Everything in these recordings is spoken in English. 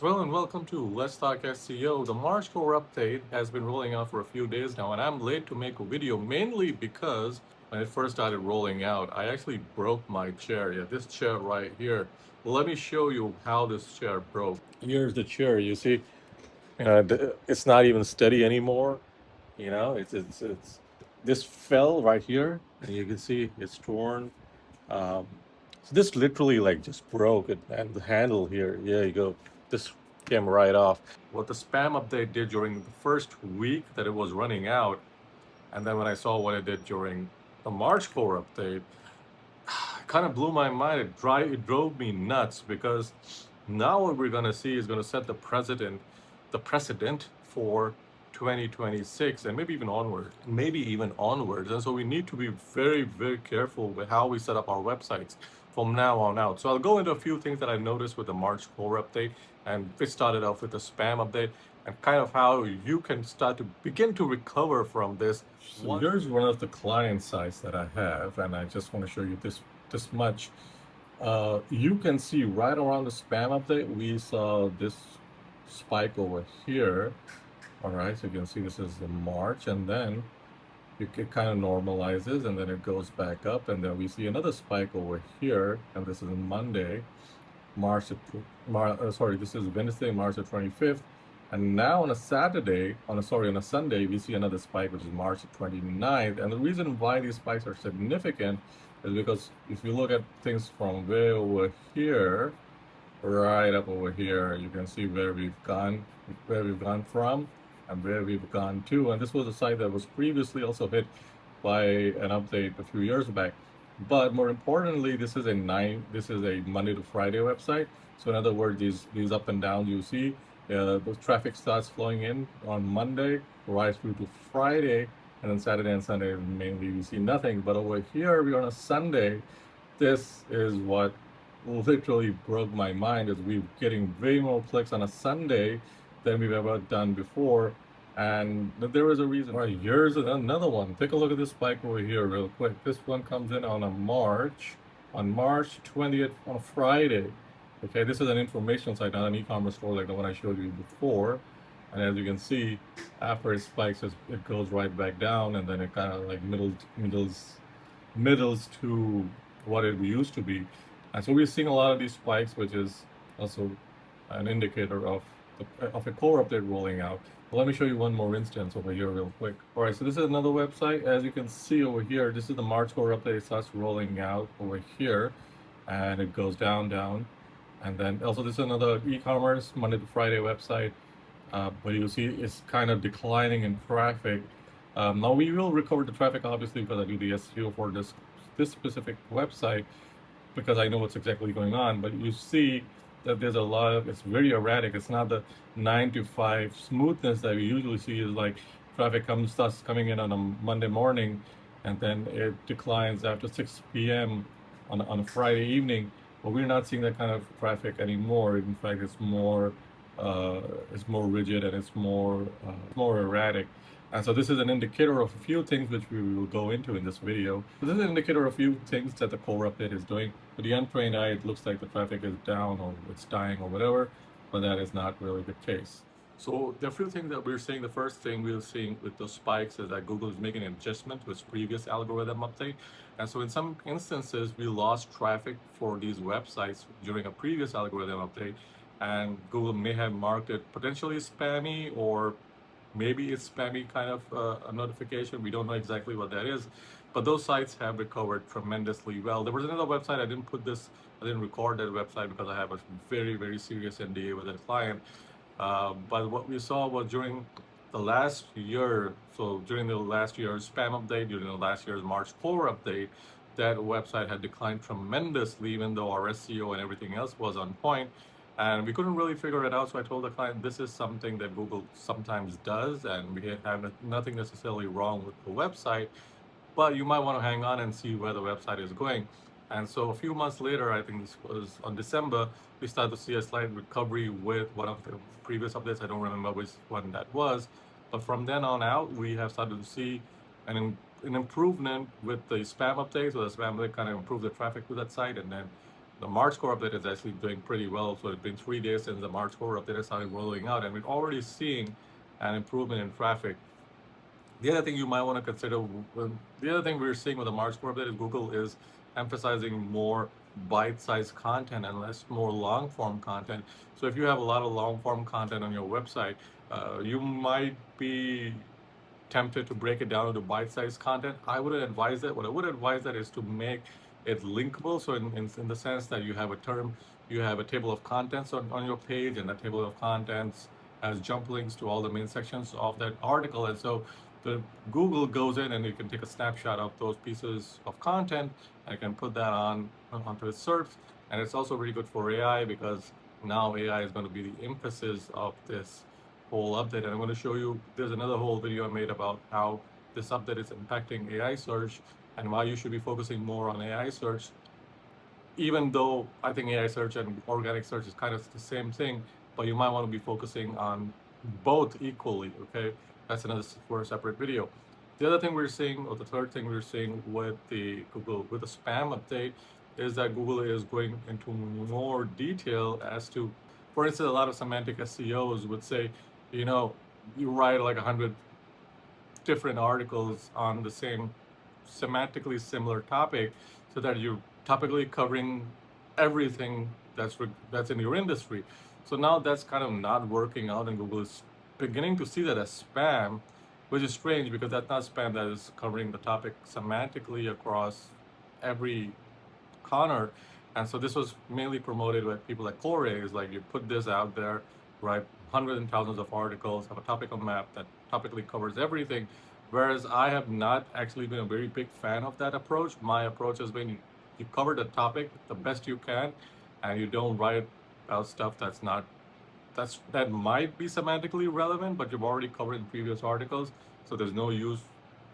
Well, and welcome to Let's Talk SEO. The March core update has been rolling out for a few days now, and I'm late to make a video mainly because when it first started rolling out, I actually broke my chair. Yeah, this chair right here. Let me show you how this chair broke. Here's the chair. You see, it's not even steady anymore. It's this fell right here, and you can see it's torn. Um, so this literally like just broke it, and the handle here, there you go. This came right off. What the spam update did during the first week that it was running out, and then when I saw what it did during the March core update, it kind of blew my mind. It drove me nuts because now what we're gonna see is gonna set the precedent for 2026 and maybe even onwards. And so we need to be very, very careful with how we set up our websites from now on out. So I'll go into a few things that I noticed with the March core update, and it started off with the spam update and kind of how you can start to begin to recover from this. So here's one of the client sites that I have, and I just want to show you this much. You can see right around the spam update, we saw this spike over here. All right, so you can see this is the March, and then it kind of normalizes, and then it goes back up, and then we see another spike over here, and this is Monday, this is Wednesday, March the 25th, and now on a Sunday, we see another spike, which is March the 29th, and the reason why these spikes are significant is because if you look at things from way over here, right up over here, you can see where we've gone from and where we've gone to. And this was a site that was previously also hit by an update a few years back. But more importantly, this is a Monday to Friday website. So in other words, these up and downs you see, the traffic starts flowing in on Monday, rise through to Friday, and then Saturday and Sunday mainly we see nothing. But over here, we're on a Sunday. This is what literally broke my mind, is we're getting way more clicks on a Sunday than we've ever done before, and there is a reason. All right, here's another one. Take a look at this spike over here real quick. This one comes in on March 20th on a Friday. Okay, this is an informational site, not an e-commerce store like the one I showed you before. And as you can see, after it spikes, it goes right back down, and then it kind of like middles to what it used to be. And so we're seeing a lot of these spikes, which is also an indicator of a core update rolling out. But let me show you one more instance over here real quick. All right, so this is another website. As you can see over here, this is the March core update. It starts rolling out over here, and it goes down. And then also this is another e-commerce Monday to Friday website. But you see it's kind of declining in traffic. Now we will recover the traffic, obviously, because I do the SEO for this specific website, because I know what's exactly going on. But you see that there's a lot of, it's very erratic. It's not the 9 to 5 smoothness that we usually see. Is like traffic starts coming in on a Monday morning, and then it declines after 6 p.m. on a Friday evening. But we're not seeing that kind of traffic anymore. In fact, it's more rigid, and it's more erratic. And so this is an indicator of a few things which we will go into in this video. So this is an indicator of a few things that the core update is doing. For the untrained eye, it looks like the traffic is down or it's dying or whatever, but that is not really the case. So there are a few things that we're seeing. The first thing we're seeing with those spikes is that Google is making an adjustment to its previous algorithm update. And so in some instances, we lost traffic for these websites during a previous algorithm update, and Google may have marked it potentially spammy, or maybe it's spammy kind of a notification. We don't know exactly what that is, but those sites have recovered tremendously well. There was another website, I didn't record that website because I have a very, very serious NDA with that client. But what we saw was during the last year, so during the last year's spam update, during the last year's March core update, that website had declined tremendously, even though our SEO and everything else was on point. And we couldn't really figure it out, so I told the client this is something that Google sometimes does, and we have nothing necessarily wrong with the website, but you might want to hang on and see where the website is going. And so a few months later, I think this was on December, we started to see a slight recovery with one of the previous updates. I don't remember which one that was, but from then on out, we have started to see an improvement with the spam update. So the spam update kind of improved the traffic to that site, and then The March core update is actually doing pretty well. So it's been 3 days since the March core update has started rolling out, and we're already seeing an improvement in traffic. The other thing you might want to consider, the other thing we're seeing with the March core update is Google is emphasizing more bite-sized content and less more long-form content. So if you have a lot of long-form content on your website, you might be tempted to break it down into bite-sized content. I wouldn't advise that. What I would advise that is to make it linkable. So in the sense that you have a term, you have a table of contents on your page, and that table of contents has jump links to all the main sections of that article. And so the Google goes in and you can take a snapshot of those pieces of content and you can put that onto its SERPs. And it's also really good for AI, because now AI is going to be the emphasis of this whole update. And I'm going to show you, there's another whole video I made about how this update is impacting AI search and why you should be focusing more on AI search, even though I think AI search and organic search is kind of the same thing, but you might want to be focusing on both equally, okay? That's another for a separate video. The other thing we're seeing, or the third thing we're seeing with the Google, with the spam update, is that Google is going into more detail as to, for instance, a lot of semantic SEOs would say, you know, you write like 100 different articles on the same semantically similar topic, so that you're topically covering everything that's in your industry. So now that's kind of not working out, and Google is beginning to see that as spam, which is strange because that's not spam that is covering the topic semantically across every corner. And so this was mainly promoted with people like Corey, is like you put this out there, write hundreds and thousands of articles, have a topical map that topically covers everything. Whereas I have not actually been a very big fan of that approach. My approach has been you cover the topic the best you can, and you don't write about stuff that might be semantically relevant, but you've already covered in previous articles. So there's no use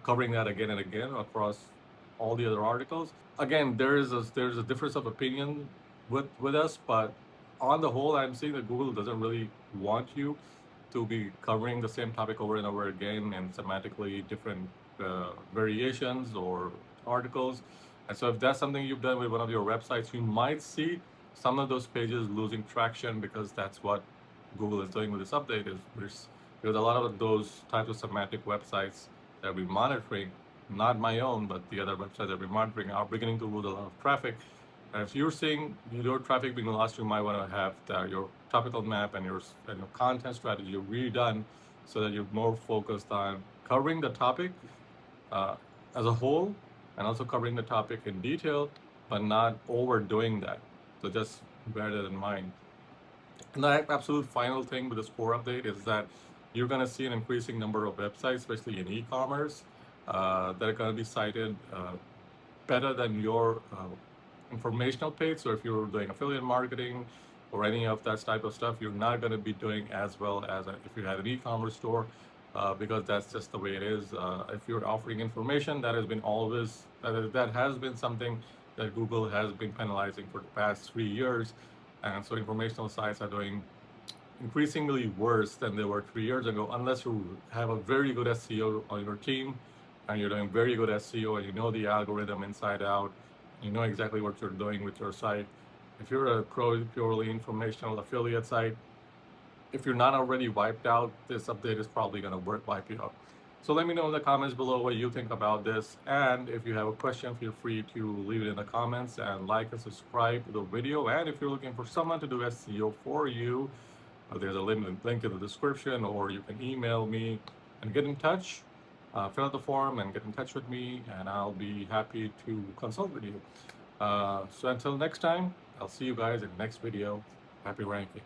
covering that again and again across all the other articles. Again, there's a difference of opinion with us, but on the whole, I'm seeing that Google doesn't really want you to be covering the same topic over and over again in semantically different variations or articles. And so if that's something you've done with one of your websites, you might see some of those pages losing traction, because that's what Google is doing with this update. Is there's a lot of those types of semantic websites that we're monitoring, not my own, but the other websites that we're monitoring are beginning to lose a lot of traffic. And if you're seeing your traffic being lost, you might want to have your topical map and your content strategy redone, so that you're more focused on covering the topic as a whole, and also covering the topic in detail, but not overdoing that. So just bear that in mind. And the absolute final thing with this core update is that you're going to see an increasing number of websites, especially in e-commerce, that are going to be cited better than your informational page. So if you're doing affiliate marketing or any of that type of stuff, you're not going to be doing as well as if you had an e-commerce store, because that's just the way it is. If you're offering information, that has been something that Google has been penalizing for the past 3 years. And so informational sites are doing increasingly worse than they were 3 years ago, unless you have a very good SEO on your team and you're doing very good SEO and you know the algorithm inside out, you know exactly what you're doing with your site. If you're a purely informational affiliate site, if you're not already wiped out, this update is probably going to wipe you out. So let me know in the comments below what you think about this. And if you have a question, feel free to leave it in the comments, and like and subscribe to the video. And if you're looking for someone to do SEO for you, there's a link in the description, or you can email me and get in touch. Fill out the form and get in touch with me, and I'll be happy to consult with you. So until next time, I'll see you guys in the next video. Happy ranking.